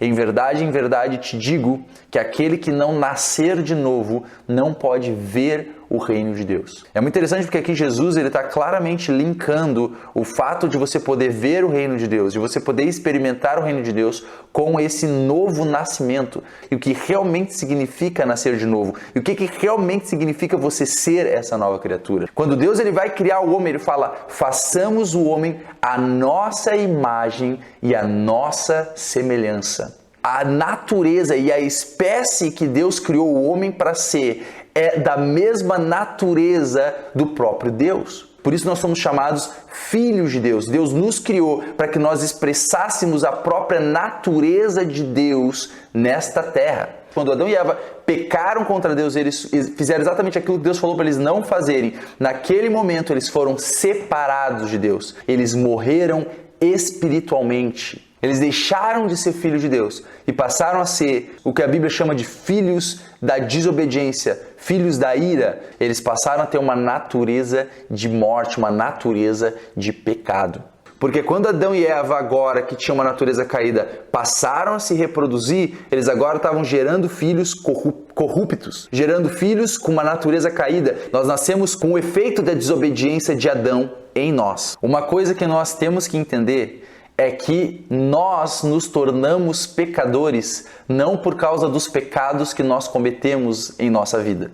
em verdade te digo que aquele que não nascer de novo não pode ver o reino de Deus. É muito interessante porque aqui Jesus está claramente linkando o fato de você poder ver o reino de Deus, de você poder experimentar o reino de Deus com esse novo nascimento e o que realmente significa nascer de novo e o que realmente significa você ser essa nova criatura. Quando Deus ele vai criar o homem, ele fala: façamos o homem à nossa imagem e à nossa semelhança. A natureza e a espécie que Deus criou o homem para ser é da mesma natureza do próprio Deus. Por isso nós somos chamados filhos de Deus. Deus nos criou para que nós expressássemos a própria natureza de Deus nesta terra. Quando Adão e Eva pecaram contra Deus, eles fizeram exatamente aquilo que Deus falou para eles não fazerem. Naquele momento eles foram separados de Deus. Eles morreram espiritualmente. Eles deixaram de ser filhos de Deus e passaram a ser o que a Bíblia chama de filhos da desobediência, filhos da ira. Eles passaram a ter uma natureza de morte, uma natureza de pecado. Porque quando Adão e Eva agora, que tinham uma natureza caída, passaram a se reproduzir, eles agora estavam gerando filhos corruptos, gerando filhos com uma natureza caída. Nós nascemos com o efeito da desobediência de Adão em nós. Uma coisa que nós temos que entender é que nós nos tornamos pecadores não por causa dos pecados que nós cometemos em nossa vida.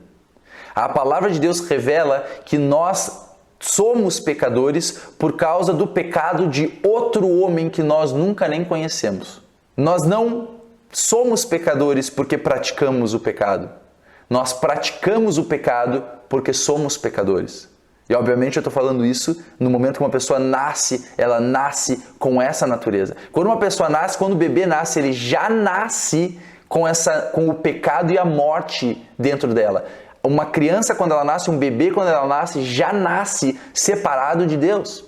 A palavra de Deus revela que nós somos pecadores por causa do pecado de outro homem que nós nunca nem conhecemos. Nós não somos pecadores porque praticamos o pecado. Nós praticamos o pecado porque somos pecadores. E obviamente eu estou falando isso no momento que uma pessoa nasce, ela nasce com essa natureza. Quando uma pessoa nasce, quando o bebê nasce, ele já nasce com o pecado e a morte dentro dela. Uma criança quando ela nasce, um bebê quando ela nasce, já nasce separado de Deus.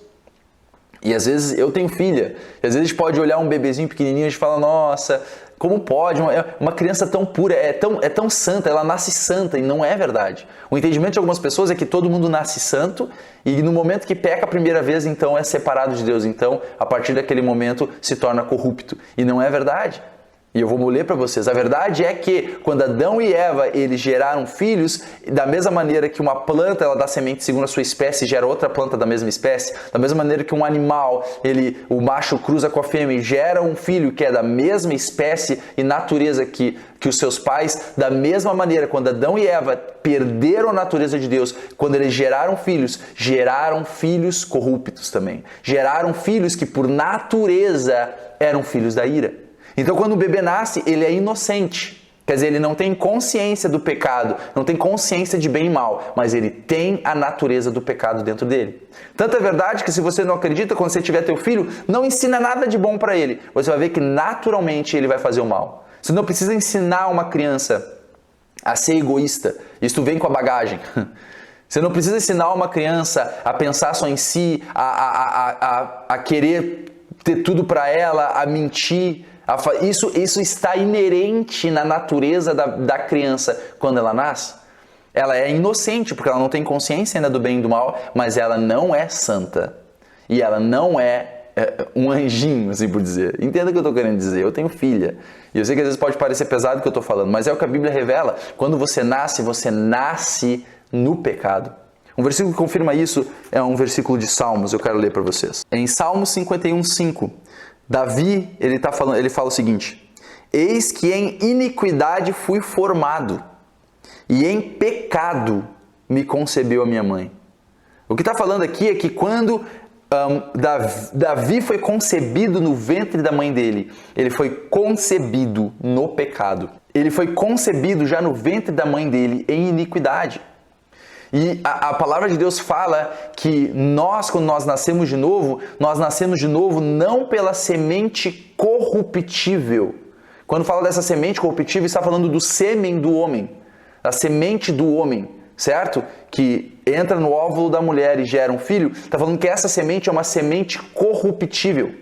E às vezes eu tenho filha, e às vezes a gente pode olhar um bebezinho pequenininho e a gente fala: nossa, como pode? Uma criança tão pura, é tão santa, ela nasce santa, e não é verdade. O entendimento de algumas pessoas é que todo mundo nasce santo e no momento que peca a primeira vez, então é separado de Deus. Então, a partir daquele momento, se torna corrupto. E não é verdade. E eu vou ler para vocês. A verdade é que quando Adão e Eva eles geraram filhos, da mesma maneira que uma planta ela dá semente segundo a sua espécie e gera outra planta da mesma espécie, da mesma maneira que um animal, o macho cruza com a fêmea e gera um filho que é da mesma espécie e natureza que os seus pais, da mesma maneira, quando Adão e Eva perderam a natureza de Deus, quando eles geraram filhos corruptos também. Geraram filhos que por natureza eram filhos da ira. Então, quando o bebê nasce, ele é inocente. Quer dizer, ele não tem consciência do pecado, não tem consciência de bem e mal, mas ele tem a natureza do pecado dentro dele. Tanto é verdade que se você não acredita, quando você tiver teu filho, não ensina nada de bom para ele. Você vai ver que naturalmente ele vai fazer o mal. Você não precisa ensinar uma criança a ser egoísta. Isso vem com a bagagem. Você não precisa ensinar uma criança a pensar só em si, a querer ter tudo para ela, a mentir. Isso está inerente na natureza da criança quando ela nasce. Ela é inocente porque ela não tem consciência ainda do bem e do mal, mas ela não é santa. E ela não é um anjinho, assim por dizer. Entenda o que eu estou querendo dizer. Eu tenho filha. E eu sei que às vezes pode parecer pesado o que eu estou falando, mas é o que a Bíblia revela. Quando você nasce no pecado. Um versículo que confirma isso é um versículo de Salmos. Eu quero ler para vocês. Em Salmos 51:5. Davi, ele fala o seguinte: eis que em iniquidade fui formado, e em pecado me concebeu a minha mãe. O que está falando aqui é que quando Davi foi concebido no ventre da mãe dele, ele foi concebido no pecado. Ele foi concebido já no ventre da mãe dele em iniquidade. E a palavra de Deus fala que nós, quando nós nascemos de novo não pela semente corruptível. Quando fala dessa semente corruptível, está falando do sêmen do homem, da semente do homem, certo? Que entra no óvulo da mulher e gera um filho. Está falando que essa semente é uma semente corruptível,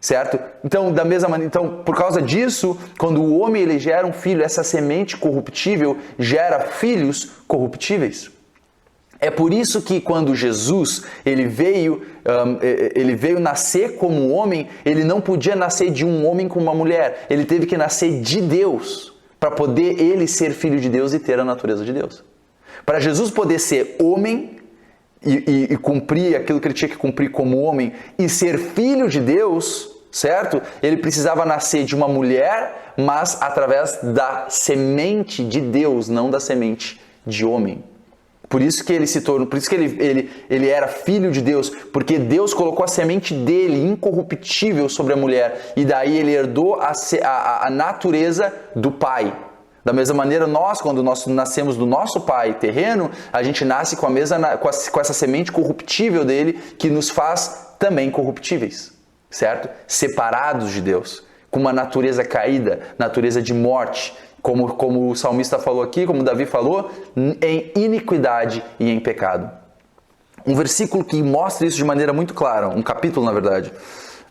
certo? Então, da mesma maneira, por causa disso, quando o homem ele gera um filho, essa semente corruptível gera filhos corruptíveis. É por isso que quando Jesus ele veio nascer como homem, ele não podia nascer de um homem com uma mulher. Ele teve que nascer de Deus para poder ele ser filho de Deus e ter a natureza de Deus. Para Jesus poder ser homem e cumprir aquilo que ele tinha que cumprir como homem e ser filho de Deus, certo? Ele precisava nascer de uma mulher, mas através da semente de Deus, não da semente de homem. Por isso que ele se tornou, por isso que ele era filho de Deus, porque Deus colocou a semente dele, incorruptível, sobre a mulher, e daí ele herdou a natureza do pai. Da mesma maneira, nós, quando nós nascemos do nosso pai terreno, a gente nasce com essa semente corruptível dele, que nos faz também corruptíveis, certo? Separados de Deus, com uma natureza caída, natureza de morte, como o salmista falou aqui, como Davi falou, em iniquidade e em pecado. Um versículo que mostra isso de maneira muito clara, um capítulo na verdade,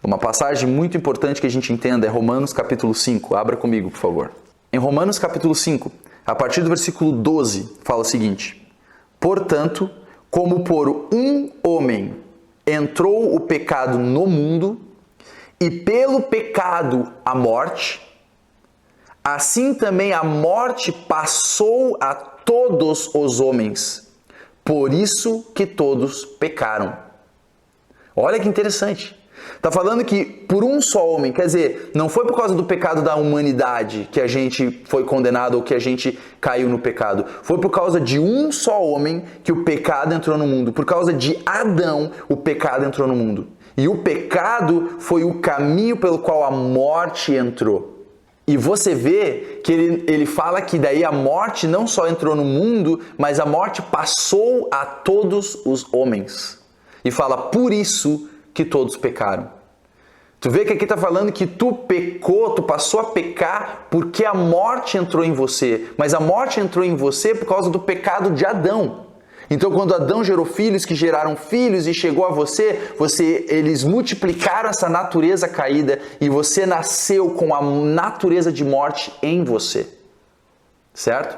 uma passagem muito importante que a gente entenda é Romanos capítulo 5. Abra comigo, por favor. Em Romanos capítulo 5, a partir do versículo 12, fala o seguinte: portanto, como por um homem entrou o pecado no mundo, e pelo pecado a morte, assim também a morte passou a todos os homens, por isso que todos pecaram. Olha que interessante. Está falando que por um só homem, quer dizer, não foi por causa do pecado da humanidade que a gente foi condenado ou que a gente caiu no pecado. Foi por causa de um só homem que o pecado entrou no mundo. Por causa de Adão, o pecado entrou no mundo. E o pecado foi o caminho pelo qual a morte entrou. E você vê que ele fala que daí a morte não só entrou no mundo, mas a morte passou a todos os homens. E fala, por isso que todos pecaram. Tu vê que aqui está falando que tu pecou, tu passou a pecar porque a morte entrou em você. Mas a morte entrou em você por causa do pecado de Adão. Então, quando Adão gerou filhos que geraram filhos e chegou a você, eles multiplicaram essa natureza caída e você nasceu com a natureza de morte em você. Certo?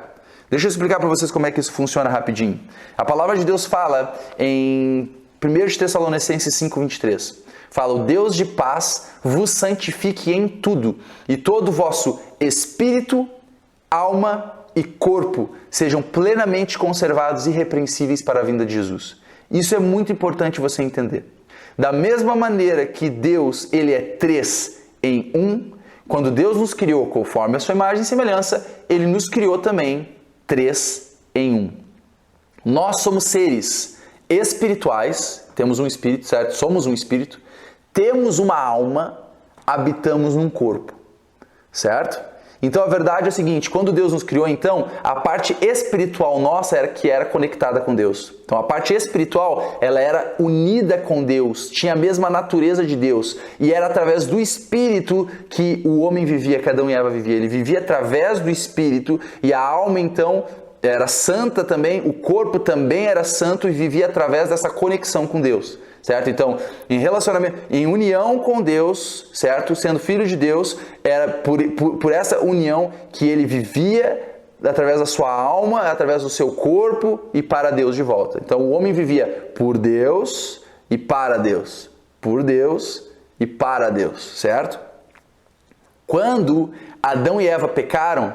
Deixa eu explicar para vocês como é que isso funciona rapidinho. A palavra de Deus fala em 1 Tessalonicenses 5:23. Fala, o Deus de paz vos santifique em tudo, e todo o vosso espírito, alma e corpo sejam plenamente conservados e irrepreensíveis para a vinda de Jesus. Isso é muito importante você entender. Da mesma maneira que Deus ele é 3 em 1, quando Deus nos criou conforme a sua imagem e semelhança, Ele nos criou também 3 em 1. Nós somos seres espirituais, temos um espírito, certo? Somos um espírito, temos uma alma, habitamos num corpo, certo? Então a verdade é o seguinte, quando Deus nos criou, então, a parte espiritual nossa era conectada com Deus. Então a parte espiritual, ela era unida com Deus, tinha a mesma natureza de Deus. E era através do Espírito que o homem vivia, que Adão e Eva viviam. Ele vivia através do Espírito e a alma, então, era santa também, o corpo também era santo e vivia através dessa conexão com Deus. Certo? Então, em relacionamento, em união com Deus, certo? Sendo filho de Deus, era por essa união que ele vivia através da sua alma, através do seu corpo e para Deus de volta. Então, o homem vivia por Deus e para Deus. Por Deus e para Deus, certo? Quando Adão e Eva pecaram,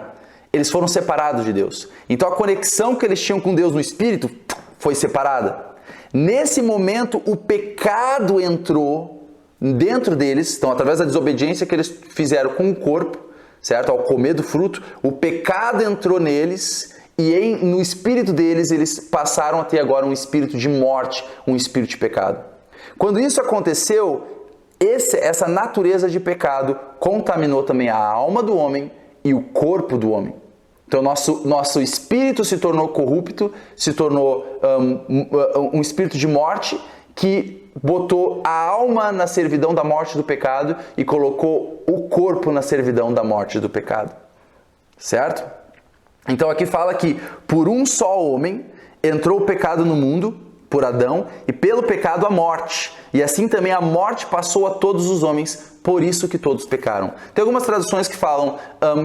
eles foram separados de Deus. Então, a conexão que eles tinham com Deus no Espírito foi separada. Nesse momento, o pecado entrou dentro deles, então através da desobediência que eles fizeram com o corpo, certo? Ao comer do fruto, o pecado entrou neles e no espírito deles, eles passaram a ter agora um espírito de morte, um espírito de pecado. Quando isso aconteceu, essa natureza de pecado contaminou também a alma do homem e o corpo do homem. Então, nosso espírito se tornou corrupto, se tornou um espírito de morte que botou a alma na servidão da morte do pecado e colocou o corpo na servidão da morte do pecado. Certo? Então, aqui fala que por um só homem entrou o pecado no mundo, por Adão, e pelo pecado a morte. E assim também a morte passou a todos os homens, por isso que todos pecaram. Tem algumas traduções que falam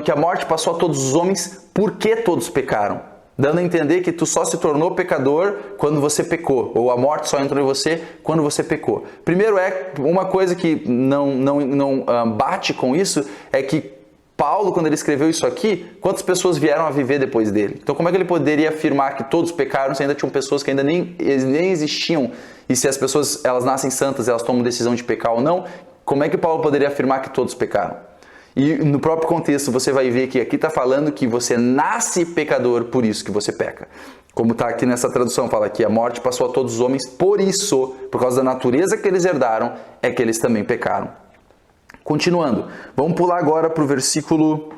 que a morte passou a todos os homens porque todos pecaram. dando a entender que tu só se tornou pecador quando você pecou, ou a morte só entrou em você quando você pecou. Primeiro, uma coisa que não bate com isso é que Paulo, quando ele escreveu isso aqui, quantas pessoas vieram a viver depois dele? Então, como é que ele poderia afirmar que todos pecaram se ainda tinham pessoas que ainda nem existiam? E se as pessoas elas nascem santas, elas tomam decisão de pecar ou não? Como é que Paulo poderia afirmar que todos pecaram? E no próprio contexto você vai ver que aqui está falando que você nasce pecador, por isso que você peca. Como está aqui nessa tradução, fala que a morte passou a todos os homens, por isso, por causa da natureza que eles herdaram, é que eles também pecaram. Continuando, vamos pular agora para o versículo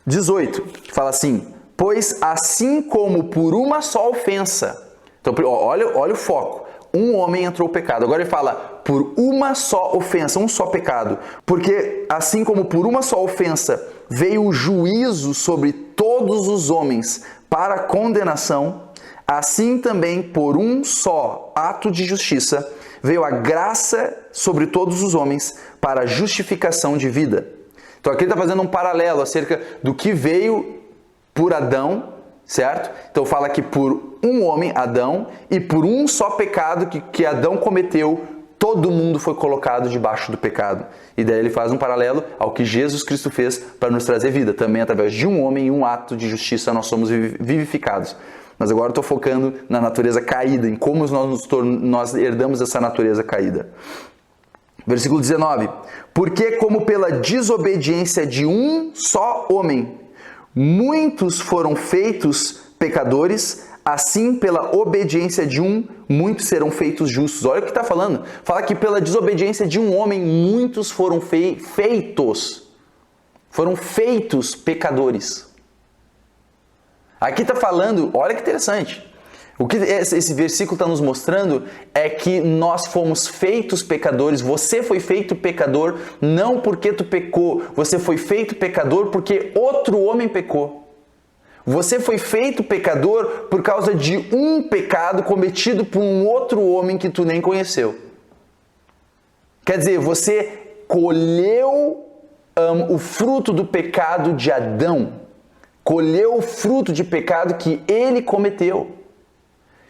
18, que fala assim: pois assim como por uma só ofensa, então olha o foco, um homem entrou o pecado, agora ele fala por uma só ofensa, um só pecado, porque assim como por uma só ofensa veio o juízo sobre todos os homens para condenação, assim também por um só ato de justiça veio a graça sobre todos os homens para a justificação de vida. Então aqui ele está fazendo um paralelo acerca do que veio por Adão, certo? Então fala que por um homem, Adão, e por um só pecado que Adão cometeu, todo mundo foi colocado debaixo do pecado. E daí ele faz um paralelo ao que Jesus Cristo fez para nos trazer vida. Também através de um homem e um ato de justiça nós somos vivificados. Mas agora eu estou focando na natureza caída, em como nós herdamos essa natureza caída. Versículo 19. Porque como pela desobediência de um só homem, muitos foram feitos pecadores, assim pela obediência de um, muitos serão feitos justos. Olha o que está falando. Fala que pela desobediência de um homem, muitos foram feitos pecadores. Aqui está falando, olha que interessante, o que esse versículo está nos mostrando é que nós fomos feitos pecadores, você foi feito pecador não porque tu pecou, você foi feito pecador porque outro homem pecou. Você foi feito pecador por causa de um pecado cometido por um outro homem que tu nem conheceu. Quer dizer, você colheu o fruto do pecado de Adão. Colheu o fruto de pecado que ele cometeu.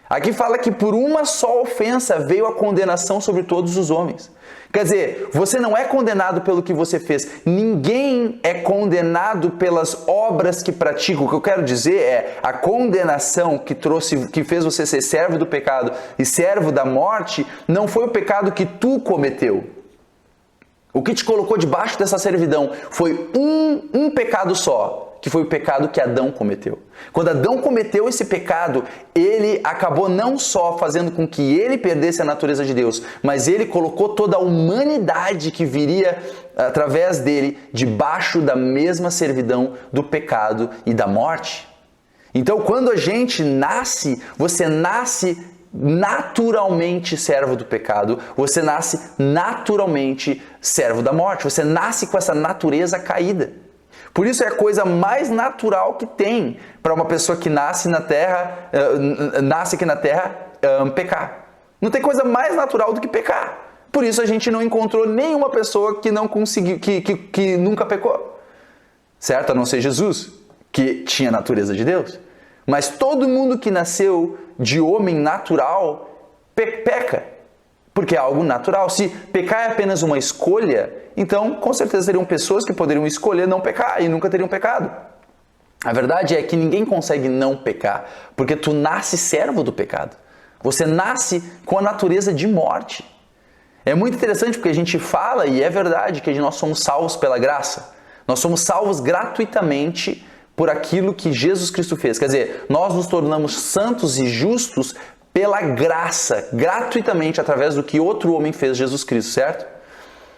Aqui fala que por uma só ofensa veio a condenação sobre todos os homens. Quer dizer, você não é condenado pelo que você fez. Ninguém é condenado pelas obras que pratica. O que eu quero dizer é a condenação que fez você ser servo do pecado e servo da morte, não foi o pecado que tu cometeu. O que te colocou debaixo dessa servidão foi um pecado só, que foi o pecado que Adão cometeu. Quando Adão cometeu esse pecado, ele acabou não só fazendo com que ele perdesse a natureza de Deus, mas ele colocou toda a humanidade que viria através dele debaixo da mesma servidão do pecado e da morte. Então, quando a gente nasce, você nasce naturalmente servo do pecado, você nasce naturalmente servo da morte, você nasce com essa natureza caída. Por isso é a coisa mais natural que tem para uma pessoa que nasce aqui na Terra, pecar. Não tem coisa mais natural do que pecar. Por isso a gente não encontrou nenhuma pessoa que não conseguiu, que nunca pecou. Certo? A não ser Jesus, que tinha a natureza de Deus. Mas todo mundo que nasceu de homem natural peca. Porque é algo natural. Se pecar é apenas uma escolha, então com certeza seriam pessoas que poderiam escolher não pecar e nunca teriam pecado. A verdade é que ninguém consegue não pecar, porque tu nasce servo do pecado. Você nasce com a natureza de morte. É muito interessante porque a gente fala, e é verdade, que nós somos salvos pela graça. Nós somos salvos gratuitamente por aquilo que Jesus Cristo fez. Quer dizer, nós nos tornamos santos e justos pela graça, gratuitamente, através do que outro homem fez, Jesus Cristo, certo?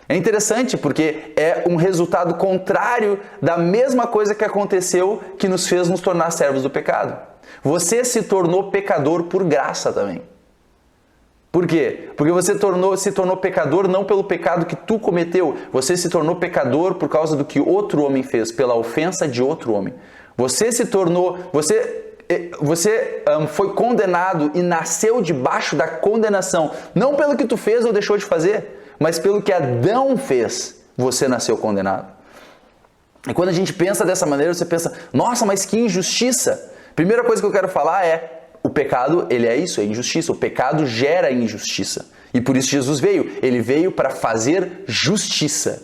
É interessante porque é um resultado contrário da mesma coisa que aconteceu que nos fez nos tornar servos do pecado. Você se tornou pecador por graça também. Por quê? Porque você se tornou pecador não pelo pecado que tu cometeu, você se tornou pecador por causa do que outro homem fez, pela ofensa de outro homem. Você foi condenado e nasceu debaixo da condenação, não pelo que tu fez ou deixou de fazer, mas pelo que Adão fez, você nasceu condenado. E quando a gente pensa dessa maneira, você pensa, nossa, mas que injustiça! Primeira coisa que eu quero falar é, o pecado, ele é isso, é injustiça. O pecado gera injustiça. E por isso Jesus veio. Ele veio para fazer justiça,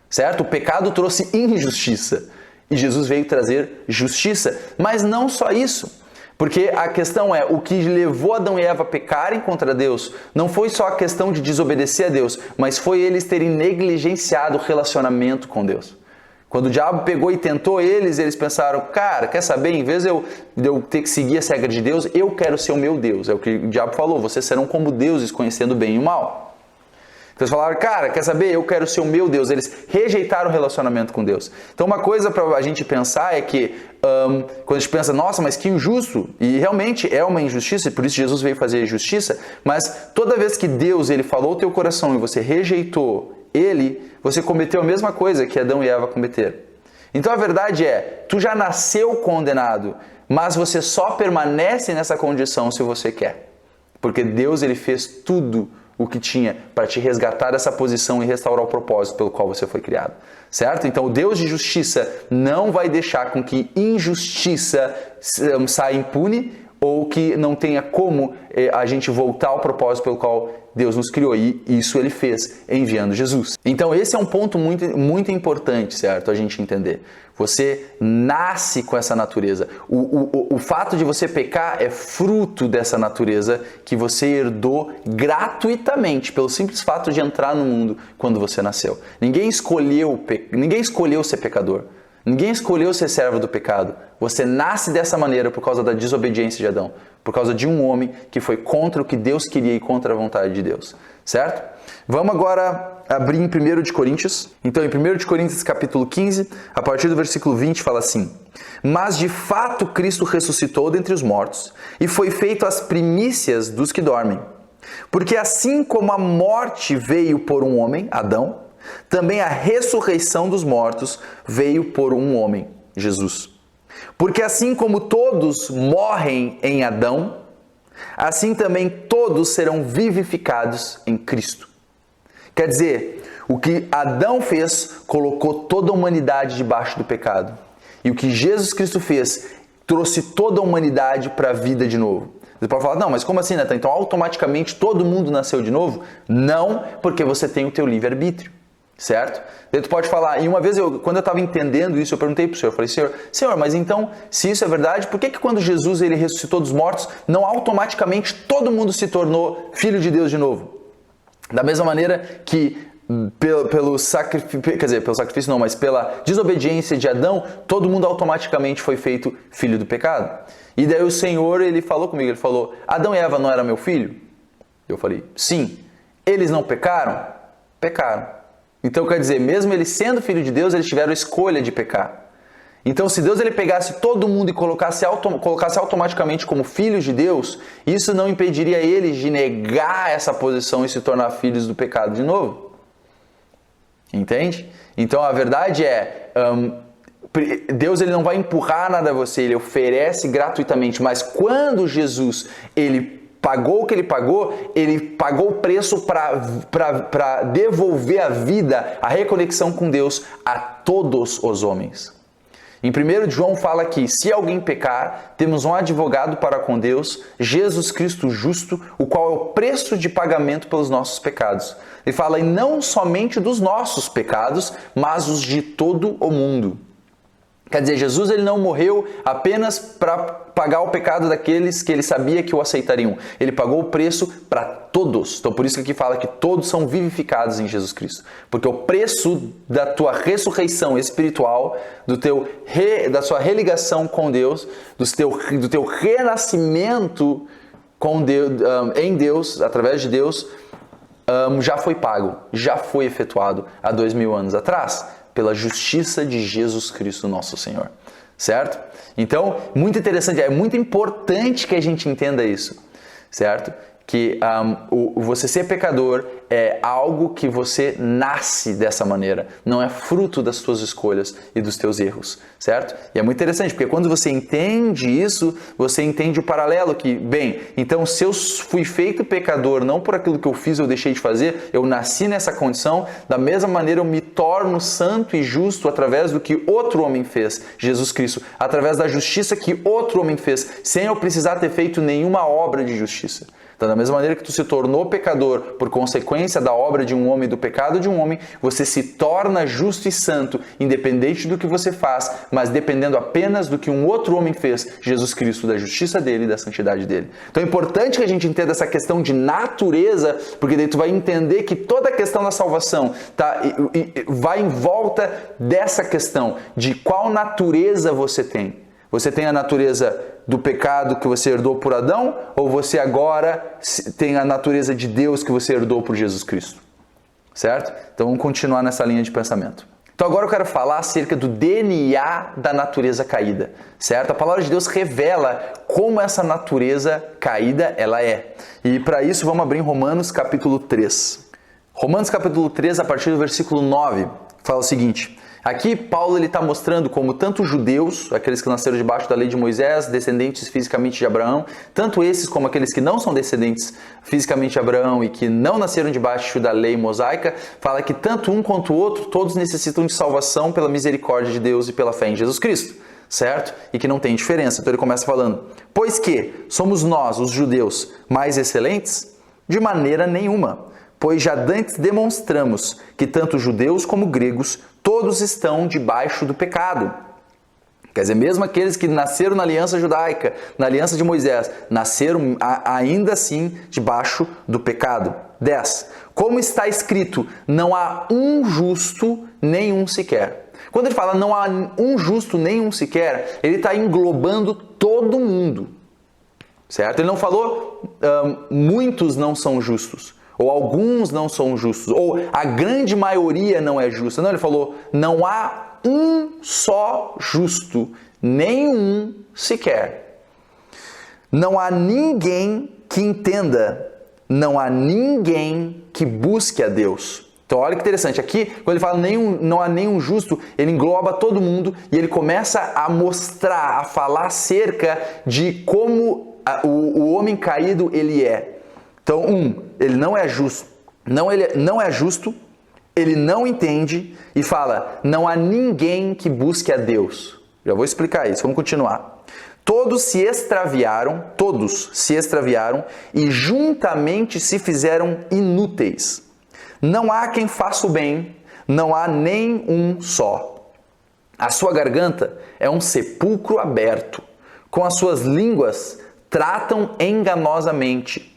certo? O pecado trouxe injustiça. E Jesus veio trazer justiça. Mas não só isso. Porque a questão é, o que levou Adão e Eva a pecarem contra Deus não foi só a questão de desobedecer a Deus, mas foi eles terem negligenciado o relacionamento com Deus. Quando o diabo pegou e tentou eles pensaram, cara, quer saber, em vez de eu ter que seguir essa regra de Deus, eu quero ser o meu Deus. É o que o diabo falou, vocês serão como deuses, conhecendo o bem e o mal. Então eles falaram, cara, quer saber, eu quero ser o meu Deus. Eles rejeitaram o relacionamento com Deus. Então uma coisa para a gente pensar é que, quando a gente pensa, nossa, mas que injusto, e realmente é uma injustiça, e por isso Jesus veio fazer justiça, mas toda vez que Deus ele falou o teu coração e você rejeitou ele, você cometeu a mesma coisa que Adão e Eva cometeram. Então a verdade é, tu já nasceu condenado, mas você só permanece nessa condição se você quer. Porque Deus ele fez tudo o que tinha para te resgatar dessa posição e restaurar o propósito pelo qual você foi criado. Certo? Então o Deus de justiça não vai deixar com que injustiça saia impune ou que não tenha como a gente voltar ao propósito pelo qual Deus nos criou. E isso ele fez enviando Jesus. Então esse é um ponto muito importante, certo? A gente entender. Você nasce com essa natureza. O fato de você pecar é fruto dessa natureza que você herdou gratuitamente, pelo simples fato de entrar no mundo quando você nasceu. Ninguém escolheu ser pecador. Ninguém escolheu ser servo do pecado. Você nasce dessa maneira por causa da desobediência de Adão. Por causa de um homem que foi contra o que Deus queria e contra a vontade de Deus. Certo? Vamos agora abrir em 1 de Coríntios. Então, em 1 de Coríntios, capítulo 15, a partir do versículo 20, fala assim: Mas de fato Cristo ressuscitou dentre os mortos e foi feito as primícias dos que dormem. Porque assim como a morte veio por um homem, Adão, também a ressurreição dos mortos veio por um homem, Jesus. Porque assim como todos morrem em Adão, assim também todos serão vivificados em Cristo. Quer dizer, o que Adão fez colocou toda a humanidade debaixo do pecado. E o que Jesus Cristo fez trouxe toda a humanidade para a vida de novo. Você pode falar, não, mas como assim, Nathan? Então automaticamente todo mundo nasceu de novo? Não, porque você tem o teu livre-arbítrio. Certo? Daí tu pode falar, e uma vez quando eu estava entendendo isso, eu perguntei para o Senhor, eu falei, Senhor, mas então, se isso é verdade, por que quando Jesus ele ressuscitou dos mortos, não automaticamente todo mundo se tornou filho de Deus de novo? Da mesma maneira que pelo sacrifício não, mas pela desobediência de Adão, todo mundo automaticamente foi feito filho do pecado. E daí o Senhor, ele falou comigo, ele falou, Adão e Eva não eram meu filho? Eu falei, sim. Eles não pecaram? Pecaram. Então, quer dizer, mesmo ele sendo filho de Deus, eles tiveram a escolha de pecar. Então, se Deus ele pegasse todo mundo e colocasse automaticamente como filhos de Deus, isso não impediria eles de negar essa posição e se tornar filhos do pecado de novo. Entende? Então, a verdade é, Deus ele não vai empurrar nada a você, ele oferece gratuitamente, mas quando Jesus ele pagou o que ele pagou o preço para devolver a vida, a reconexão com Deus a todos os homens. Em 1 João fala que se alguém pecar, temos um advogado para com Deus, Jesus Cristo justo, o qual é o preço de pagamento pelos nossos pecados. Ele fala, e não somente dos nossos pecados, mas os de todo o mundo. Quer dizer, Jesus ele não morreu apenas para pagar o pecado daqueles que ele sabia que o aceitariam. Ele pagou o preço para todos. Então por isso que aqui fala que todos são vivificados em Jesus Cristo. Porque o preço da tua ressurreição espiritual, da sua religação com Deus, do teu renascimento com Deus, em Deus, através de Deus, já foi pago, já foi efetuado há 2000 anos atrás. Pela justiça de Jesus Cristo, nosso Senhor. Certo? Então, muito interessante, é muito importante que a gente entenda isso. Certo? Que você ser pecador é algo que você nasce dessa maneira, não é fruto das tuas escolhas e dos teus erros, certo? E é muito interessante, porque quando você entende isso, você entende o paralelo que, bem, então se eu fui feito pecador não por aquilo que eu fiz ou deixei de fazer, eu nasci nessa condição, da mesma maneira eu me torno santo e justo através do que outro homem fez, Jesus Cristo, através da justiça que outro homem fez, sem eu precisar ter feito nenhuma obra de justiça. Então, da mesma maneira que tu se tornou pecador por consequência da obra de um homem, do pecado de um homem, você se torna justo e santo, independente do que você faz, mas dependendo apenas do que um outro homem fez, Jesus Cristo, da justiça dele e da santidade dele. Então, é importante que a gente entenda essa questão de natureza, porque daí tu vai entender que toda a questão da salvação vai em volta dessa questão de qual natureza você tem. Você tem a natureza do pecado que você herdou por Adão, ou você agora tem a natureza de Deus que você herdou por Jesus Cristo? Certo? Então vamos continuar nessa linha de pensamento. Então agora eu quero falar acerca do DNA da natureza caída, certo? A palavra de Deus revela como essa natureza caída ela é. E para isso vamos abrir em Romanos capítulo 3. Romanos capítulo 3, a partir do versículo 9, fala o seguinte: aqui Paulo está mostrando como tanto judeus, aqueles que nasceram debaixo da lei de Moisés, descendentes fisicamente de Abraão, tanto esses como aqueles que não são descendentes fisicamente de Abraão e que não nasceram debaixo da lei mosaica, fala que tanto um quanto o outro, todos necessitam de salvação pela misericórdia de Deus e pela fé em Jesus Cristo, certo? E que não tem diferença. Então ele começa falando: pois que somos nós, os judeus, mais excelentes? De maneira nenhuma. Pois já dantes demonstramos que tanto judeus como gregos, todos estão debaixo do pecado. Quer dizer, mesmo aqueles que nasceram na aliança judaica, na aliança de Moisés, nasceram ainda assim debaixo do pecado. 10. Como está escrito, não há um justo, nenhum sequer. Quando ele fala não há um justo, nenhum sequer, ele está englobando todo mundo. Certo? Ele não falou muitos não são justos. Ou alguns não são justos, ou a grande maioria não é justa. Não, ele falou, não há um só justo, nenhum sequer. Não há ninguém que entenda, não há ninguém que busque a Deus. Então olha que interessante, aqui quando ele fala não há nenhum justo, ele engloba todo mundo e ele começa a mostrar, a falar acerca de como o homem caído ele é. Então, ele não é justo, ele não é justo, ele não entende e fala, não há ninguém que busque a Deus. Já vou explicar isso, vamos continuar. Todos se extraviaram e juntamente se fizeram inúteis. Não há quem faça o bem, não há nem um só. A sua garganta é um sepulcro aberto, com as suas línguas tratam enganosamente.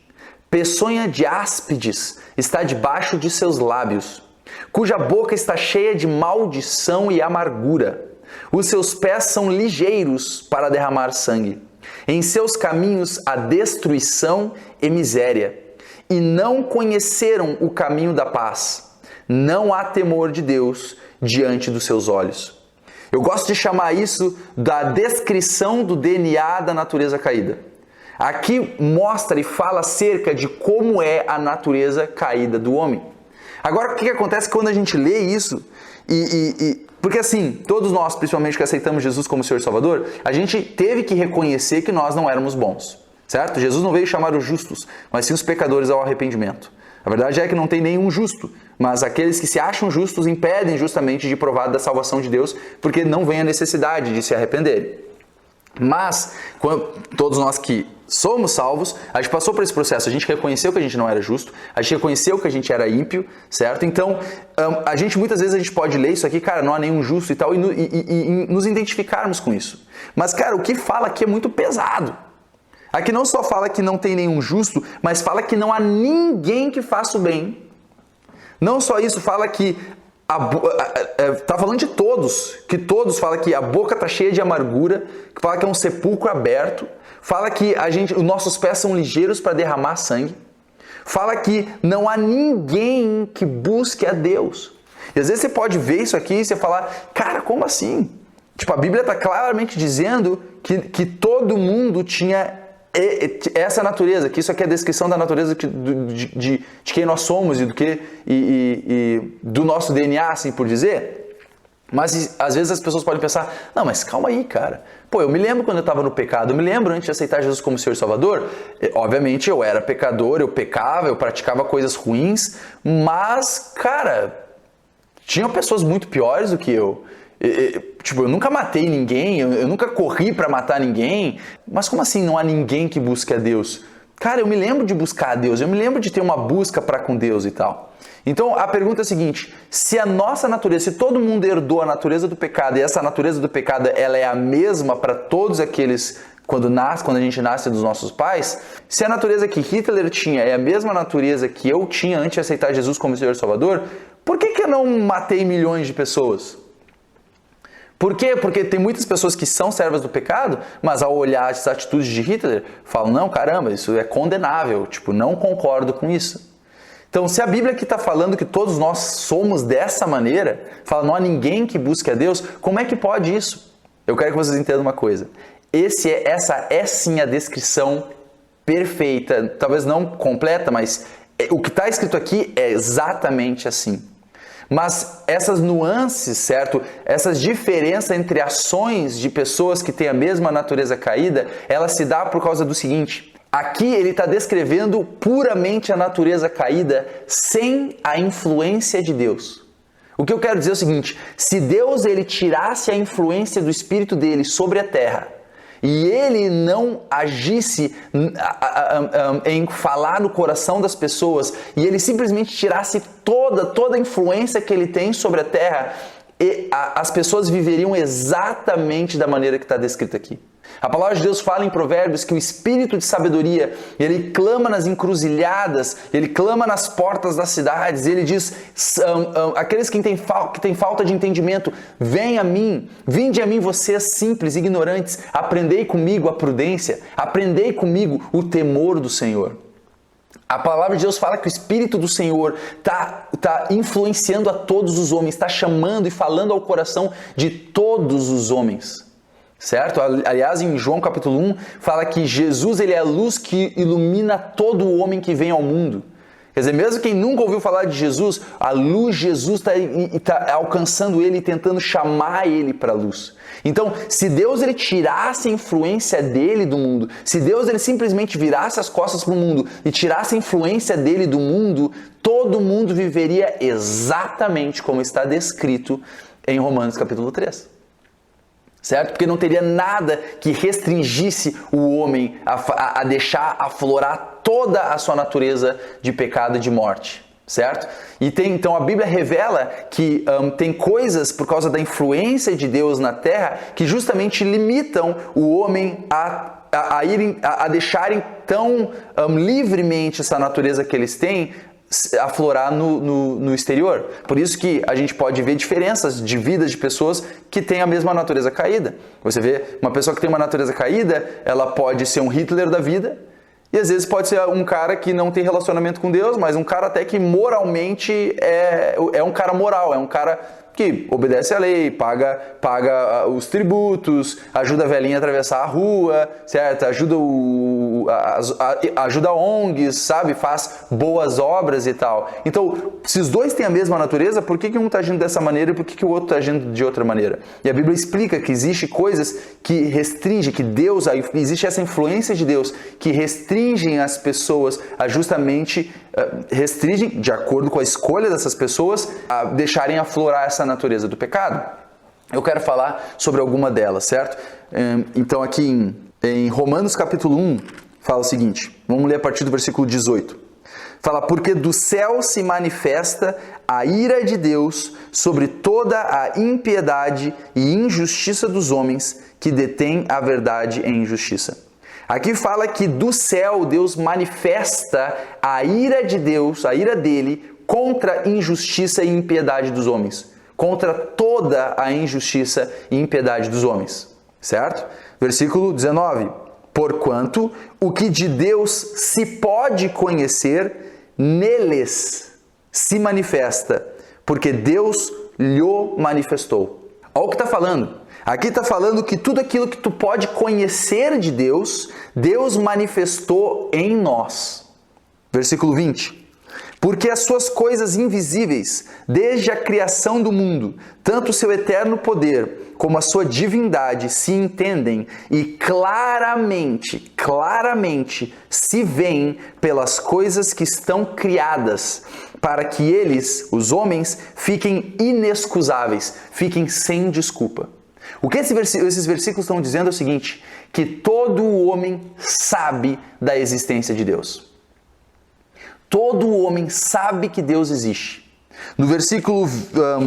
Peçonha de áspides está debaixo de seus lábios, cuja boca está cheia de maldição e amargura. Os seus pés são ligeiros para derramar sangue. Em seus caminhos há destruição e miséria, e não conheceram o caminho da paz. Não há temor de Deus diante dos seus olhos. Eu gosto de chamar isso da descrição do DNA da natureza caída. Aqui mostra e fala acerca de como é a natureza caída do homem. Agora, o que acontece quando a gente lê isso? Porque assim, todos nós, principalmente que aceitamos Jesus como Senhor e Salvador, a gente teve que reconhecer que nós não éramos bons, certo? Jesus não veio chamar os justos, mas sim os pecadores ao arrependimento. A verdade é que não tem nenhum justo, mas aqueles que se acham justos impedem justamente de provar da salvação de Deus, porque não vem a necessidade de se arrependerem. Mas, todos nós que somos salvos, a gente passou por esse processo, a gente reconheceu que a gente não era justo, a gente reconheceu que a gente era ímpio, certo? Então, muitas vezes a gente pode ler isso aqui, cara, não há nenhum justo e tal, e nos identificarmos com isso. Mas, cara, o que fala aqui é muito pesado. Aqui não só fala que não tem nenhum justo, mas fala que não há ninguém que faça o bem. Não só isso, fala que está falando de todos, que todos fala que a boca está cheia de amargura, que fala que é um sepulcro aberto, fala que os nossos pés são ligeiros para derramar sangue, fala que não há ninguém que busque a Deus. E às vezes você pode ver isso aqui e você falar, cara, como assim? Tipo, a Bíblia está claramente dizendo que todo mundo tinha essa natureza, que isso aqui é a descrição da natureza de quem nós somos e do nosso DNA, assim por dizer. Mas às vezes as pessoas podem pensar, não, mas calma aí, cara. Pô, eu me lembro quando eu estava no pecado, eu me lembro antes de aceitar Jesus como Senhor e Salvador. Obviamente eu era pecador, eu pecava, eu praticava coisas ruins, mas, cara, tinham pessoas muito piores do que eu. Tipo, eu nunca matei ninguém, eu nunca corri para matar ninguém. Mas como assim não há ninguém que busque a Deus? Cara, eu me lembro de buscar a Deus, eu me lembro de ter uma busca para com Deus e tal. Então a pergunta é a seguinte: se a nossa natureza, se todo mundo herdou a natureza do pecado e essa natureza do pecado ela é a mesma para todos aqueles quando a gente nasce dos nossos pais, se a natureza que Hitler tinha é a mesma natureza que eu tinha antes de aceitar Jesus como Senhor e Salvador, por que eu não matei milhões de pessoas? Por quê? Porque tem muitas pessoas que são servas do pecado, mas ao olhar as atitudes de Hitler, falam, não, caramba, isso é condenável, tipo, não concordo com isso. Então, se a Bíblia aqui está falando que todos nós somos dessa maneira, fala, não há ninguém que busque a Deus, como é que pode isso? Eu quero que vocês entendam uma coisa. Essa é sim a descrição perfeita, talvez não completa, mas o que está escrito aqui é exatamente assim. Mas essas nuances, certo? Essas diferenças entre ações de pessoas que têm a mesma natureza caída, ela se dá por causa do seguinte. Aqui ele está descrevendo puramente a natureza caída sem a influência de Deus. O que eu quero dizer é o seguinte, se Deus ele tirasse a influência do Espírito dele sobre a terra, e ele não agisse em falar no coração das pessoas, e ele simplesmente tirasse toda a influência que ele tem sobre a terra, as pessoas viveriam exatamente da maneira que está descrita aqui. A palavra de Deus fala em Provérbios que o espírito de sabedoria, ele clama nas encruzilhadas, ele clama nas portas das cidades, ele diz, aqueles que têm falta de entendimento, vinde a mim vocês simples, ignorantes, aprendei comigo a prudência, aprendei comigo o temor do Senhor. A palavra de Deus fala que o Espírito do Senhor está influenciando a todos os homens, está chamando e falando ao coração de todos os homens. Certo? Aliás, em João capítulo 1, fala que Jesus ele é a luz que ilumina todo o homem que vem ao mundo. Quer dizer, mesmo quem nunca ouviu falar de Jesus, a luz de Jesus está alcançando ele e tentando chamar ele para a luz. Então, se Deus ele tirasse a influência dele do mundo, se Deus ele simplesmente virasse as costas para o mundo e tirasse a influência dele do mundo, todo mundo viveria exatamente como está descrito em Romanos capítulo 3. Certo? Porque não teria nada que restringisse o homem a deixar aflorar toda a sua natureza de pecado e de morte. Certo? E então a Bíblia revela que tem coisas por causa da influência de Deus na terra que justamente limitam o homem a deixarem tão livremente essa natureza que eles têm aflorar no exterior. Por isso que a gente pode ver diferenças de vidas de pessoas que têm a mesma natureza caída. Você vê uma pessoa que tem uma natureza caída, ela pode ser um Hitler da vida, e às vezes pode ser um cara que não tem relacionamento com Deus, mas um cara até que moralmente é um cara moral, é um cara que obedece à lei, paga os tributos, ajuda a velhinha a atravessar a rua, certo? Ajuda ONGs, sabe? Faz boas obras e tal. Então, se os dois têm a mesma natureza, por que um está agindo dessa maneira e por que o outro está agindo de outra maneira? E a Bíblia explica que existe coisas que restringem, que Deus, existe essa influência de Deus que restringem as pessoas a justamente restringem, de acordo com a escolha dessas pessoas, a deixarem aflorar essa natureza do pecado. Eu quero falar sobre alguma delas, certo? Então aqui em Romanos capítulo 1, fala o seguinte, vamos ler a partir do versículo 18. Fala, porque do céu se manifesta a ira de Deus sobre toda a impiedade e injustiça dos homens que detêm a verdade em injustiça. Aqui fala que do céu Deus manifesta a ira de Deus, a ira dele, contra a injustiça e impiedade dos homens. Contra toda a injustiça e impiedade dos homens. Certo? Versículo 19. Porquanto o que de Deus se pode conhecer, neles se manifesta, porque Deus lhe manifestou. Olha o que está falando. Aqui está falando que tudo aquilo que tu pode conhecer de Deus, Deus manifestou em nós. Versículo 20. Porque as suas coisas invisíveis, desde a criação do mundo, tanto o seu eterno poder como a sua divindade se entendem e claramente se veem pelas coisas que estão criadas, para que eles, os homens, fiquem inexcusáveis, fiquem sem desculpa. O que esses versículos estão dizendo é o seguinte, que todo homem sabe da existência de Deus. Todo homem sabe que Deus existe. No versículo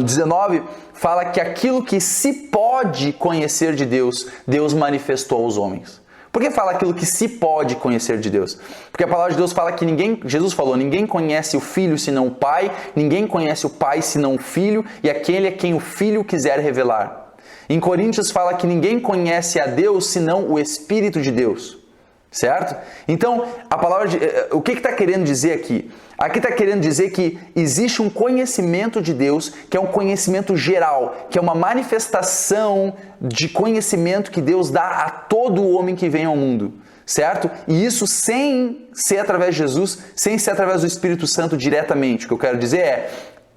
19, fala que aquilo que se pode conhecer de Deus, Deus manifestou aos homens. Por que fala aquilo que se pode conhecer de Deus? Porque a palavra de Deus fala que Jesus falou, ninguém conhece o Filho senão o Pai, ninguém conhece o Pai senão o Filho, e aquele é quem o Filho quiser revelar. Em Coríntios fala que ninguém conhece a Deus senão o Espírito de Deus. Certo? Então, o que está querendo dizer aqui? Aqui está querendo dizer que existe um conhecimento de Deus, que é um conhecimento geral, que é uma manifestação de conhecimento que Deus dá a todo homem que vem ao mundo. Certo? E isso sem ser através de Jesus, sem ser através do Espírito Santo diretamente. O que eu quero dizer é,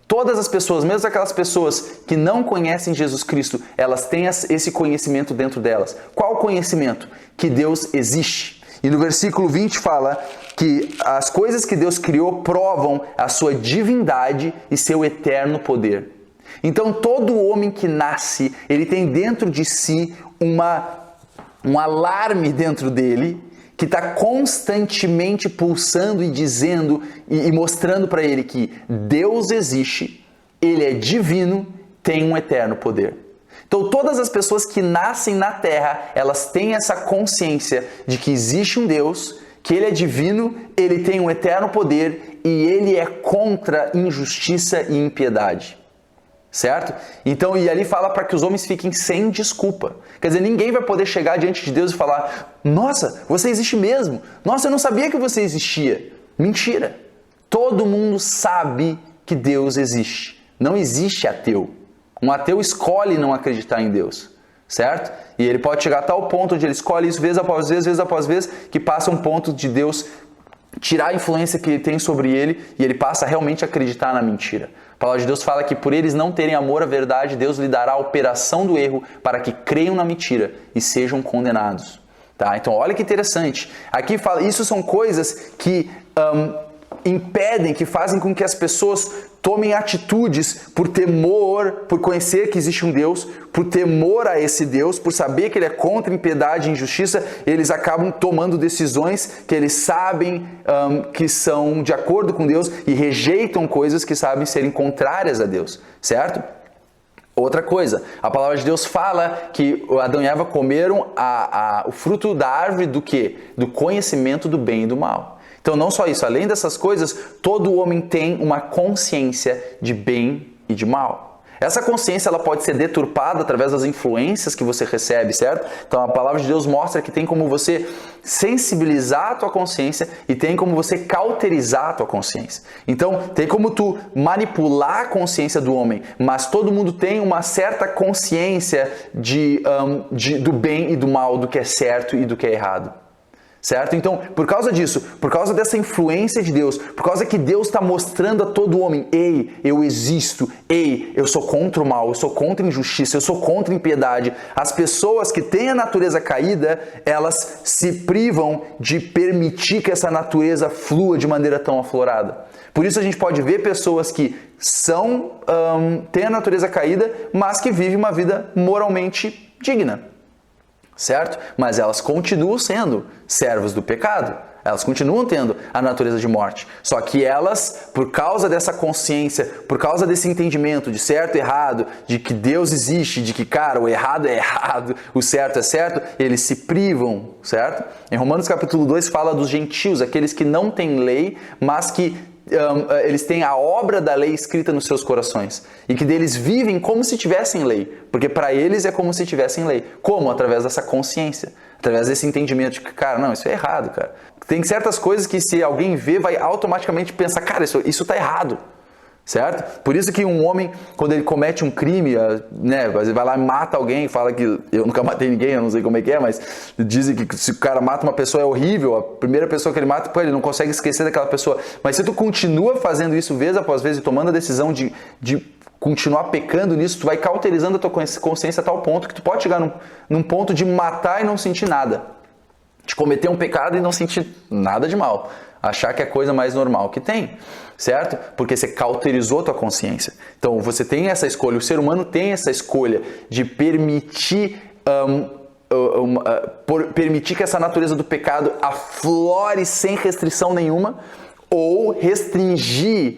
todas as pessoas, mesmo aquelas pessoas que não conhecem Jesus Cristo, elas têm esse conhecimento dentro delas. Qual o conhecimento? Que Deus existe. E no versículo 20 fala que as coisas que Deus criou provam a sua divindade e seu eterno poder. Então todo homem que nasce, ele tem dentro de si um alarme dentro dele, que está constantemente pulsando e dizendo e mostrando para ele que Deus existe, ele é divino, tem um eterno poder. Então todas as pessoas que nascem na Terra, elas têm essa consciência de que existe um Deus, que Ele é divino, Ele tem um eterno poder e Ele é contra injustiça e impiedade. Certo? Então, e ali fala para que os homens fiquem sem desculpa. Quer dizer, ninguém vai poder chegar diante de Deus e falar, nossa, você existe mesmo. Nossa, eu não sabia que você existia. Mentira. Todo mundo sabe que Deus existe. Não existe ateu. Um ateu escolhe não acreditar em Deus, certo? E ele pode chegar a tal ponto onde ele escolhe isso vez após vez, que passa um ponto de Deus tirar a influência que ele tem sobre ele e ele passa a realmente acreditar na mentira. A palavra de Deus fala que por eles não terem amor à verdade, Deus lhe dará a operação do erro para que creiam na mentira e sejam condenados. Tá? Então olha que interessante. Aqui fala, isso são coisas que impedem, que fazem com que as pessoas tomem atitudes por temor, por conhecer que existe um Deus, por temor a esse Deus, por saber que Ele é contra impiedade e injustiça, eles acabam tomando decisões que eles sabem que são de acordo com Deus e rejeitam coisas que sabem serem contrárias a Deus, certo? Outra coisa, a palavra de Deus fala que Adão e Eva comeram o fruto da árvore do quê? Do conhecimento do bem e do mal. Então não só isso, além dessas coisas, todo homem tem uma consciência de bem e de mal. Essa consciência ela pode ser deturpada através das influências que você recebe, certo? Então a palavra de Deus mostra que tem como você sensibilizar a tua consciência e tem como você cauterizar a tua consciência. Então tem como tu manipular a consciência do homem, mas todo mundo tem uma certa consciência do bem e do mal, do que é certo e do que é errado. Certo? Então, por causa disso, por causa dessa influência de Deus, por causa que Deus está mostrando a todo homem, ei, eu existo, ei, eu sou contra o mal, eu sou contra a injustiça, eu sou contra a impiedade. As pessoas que têm a natureza caída, elas se privam de permitir que essa natureza flua de maneira tão aflorada. Por isso a gente pode ver pessoas que têm a natureza caída, mas que vivem uma vida moralmente digna. Certo? Mas elas continuam sendo servos do pecado. Elas continuam tendo a natureza de morte. Só que elas, por causa dessa consciência, por causa desse entendimento de certo e errado, de que Deus existe, de que, cara, o errado é errado, o certo é certo, eles se privam, certo? Em Romanos capítulo 2 fala dos gentios, aqueles que não têm lei, mas que eles têm a obra da lei escrita nos seus corações e que deles vivem como se tivessem lei, porque para eles é como se tivessem lei. Como? Através dessa consciência, através desse entendimento de que, cara, não, isso é errado, cara. Tem certas coisas que se alguém vê, vai automaticamente pensar, cara, isso tá errado, certo? Por isso que um homem, quando ele comete um crime, né, vai lá e mata alguém, fala que eu nunca matei ninguém, eu não sei como é que é, mas dizem que se o cara mata uma pessoa é horrível, a primeira pessoa que ele mata, pô, ele não consegue esquecer daquela pessoa. Mas se tu continua fazendo isso vez após vez e tomando a decisão de continuar pecando nisso, tu vai cauterizando a tua consciência a tal ponto que tu pode chegar num ponto de matar e não sentir nada. De cometer um pecado e não sentir nada de mal. Achar que é a coisa mais normal que tem, certo? Porque você cauterizou a tua consciência. Então você tem essa escolha, o ser humano tem essa escolha de permitir que essa natureza do pecado aflore sem restrição nenhuma, ou restringir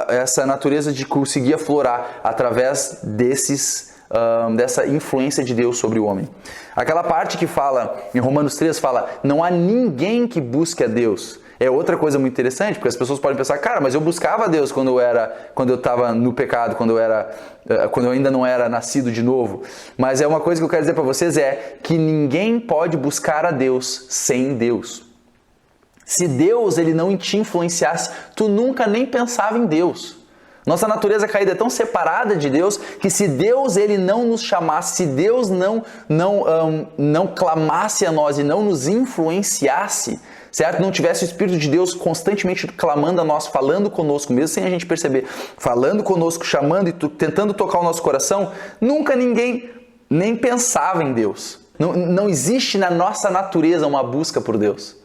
essa natureza de conseguir aflorar através dessa influência de Deus sobre o homem. Aquela parte que fala, em Romanos 3, fala, não há ninguém que busque a Deus. É outra coisa muito interessante, porque as pessoas podem pensar, cara, mas eu buscava a Deus quando eu estava no pecado, quando eu ainda não era nascido de novo. Mas é uma coisa que eu quero dizer para vocês é que ninguém pode buscar a Deus sem Deus. Se Deus ele não te influenciasse, tu nunca nem pensava em Deus. Nossa natureza caída é tão separada de Deus que se Deus ele não nos chamasse, se Deus não clamasse a nós e não nos influenciasse, certo? Não tivesse o Espírito de Deus constantemente clamando a nós, falando conosco, mesmo sem a gente perceber, falando conosco, chamando e tentando tocar o nosso coração, nunca ninguém nem pensava em Deus. Não existe na nossa natureza uma busca por Deus.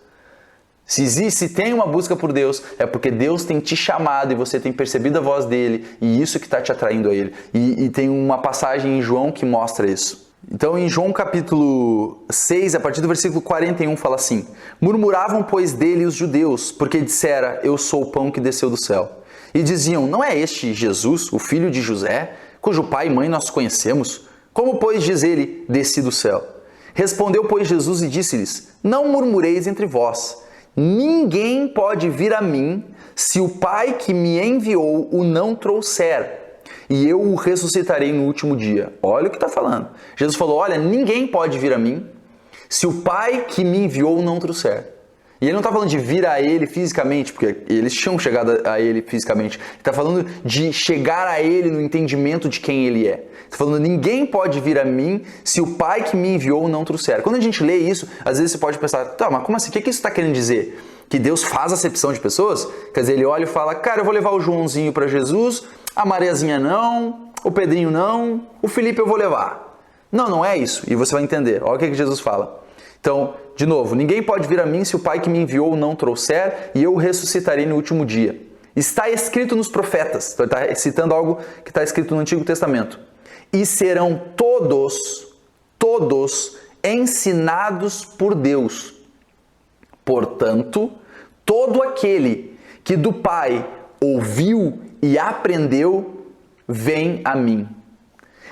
Se tem uma busca por Deus, é porque Deus tem te chamado e você tem percebido a voz dele e isso que está te atraindo a ele. E tem uma passagem em João que mostra isso. Então em João capítulo 6, a partir do versículo 41, fala assim: murmuravam, pois, dele os judeus, porque dissera, eu sou o pão que desceu do céu. E diziam, não é este Jesus, o filho de José, cujo pai e mãe nós conhecemos? Como, pois, diz ele, desci do céu? Respondeu, pois, Jesus e disse-lhes, não murmureis entre vós. Ninguém pode vir a mim se o Pai que me enviou o não trouxer, e eu o ressuscitarei no último dia. Olha o que está falando. Jesus falou, olha, ninguém pode vir a mim se o Pai que me enviou o não trouxer. E ele não está falando de vir a ele fisicamente, porque eles tinham chegado a ele fisicamente. Ele está falando de chegar a ele no entendimento de quem ele é. Está falando, ninguém pode vir a mim se o Pai que me enviou não trouxer. Quando a gente lê isso, às vezes você pode pensar, tá, mas como assim? O que isso está querendo dizer? Que Deus faz acepção de pessoas? Quer dizer, ele olha e fala, cara, eu vou levar o Joãozinho para Jesus, a Mariazinha não, o Pedrinho não, o Felipe eu vou levar. Não, não é isso. E você vai entender. Olha o que Jesus fala. Então, de novo, ninguém pode vir a mim se o Pai que me enviou não trouxer, e eu o ressuscitarei no último dia. Está escrito nos profetas, então ele está citando algo que está escrito no Antigo Testamento. E serão todos ensinados por Deus. Portanto, todo aquele que do Pai ouviu e aprendeu, vem a mim.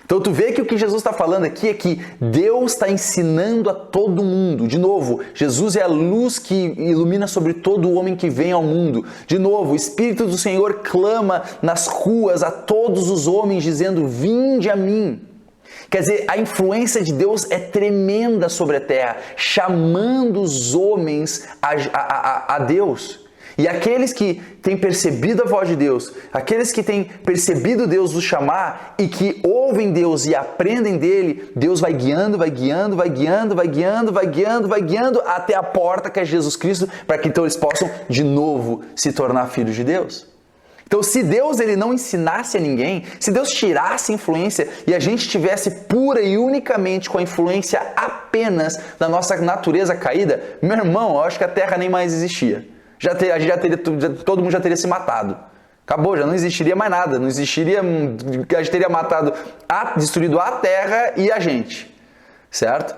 Então tu vê que o que Jesus está falando aqui é que Deus está ensinando a todo mundo. De novo, Jesus é a luz que ilumina sobre todo o homem que vem ao mundo. De novo, o Espírito do Senhor clama nas ruas a todos os homens dizendo, vinde a mim. Quer dizer, a influência de Deus é tremenda sobre a terra, chamando os homens a Deus. E aqueles que têm percebido a voz de Deus, aqueles que têm percebido Deus os chamar e que ouvem Deus e aprendem dele, Deus vai guiando, vai guiando, vai guiando, vai guiando, vai guiando, vai guiando até a porta que é Jesus Cristo, para que então eles possam de novo se tornar filhos de Deus. Então, se Deus ele não ensinasse a ninguém, se Deus tirasse a influência e a gente tivesse pura e unicamente com a influência apenas da nossa natureza caída, meu irmão, eu acho que a terra nem mais existia. Todo mundo já teria se matado. Acabou, já não existiria mais nada. Não existiria, a gente teria destruído a terra e a gente. Certo?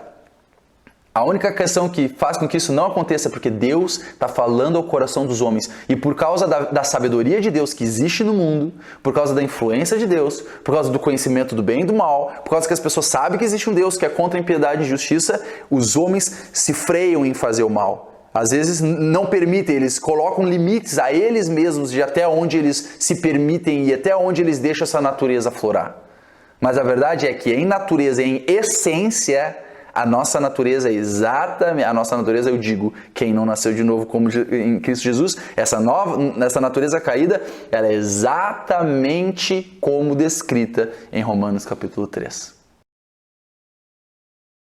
A única questão que faz com que isso não aconteça é porque Deus está falando ao coração dos homens. E por causa da sabedoria de Deus que existe no mundo, por causa da influência de Deus, por causa do conhecimento do bem e do mal, por causa que as pessoas sabem que existe um Deus que é contra a impiedade e justiça, os homens se freiam em fazer o mal. Às vezes não permitem, eles colocam limites a eles mesmos de até onde eles se permitem e até onde eles deixam essa natureza aflorar. Mas a verdade é que em natureza, em essência, A nossa natureza é exatamente, a nossa natureza, eu digo, quem não nasceu de novo como em Cristo Jesus, essa natureza caída, ela é exatamente como descrita em Romanos capítulo 3.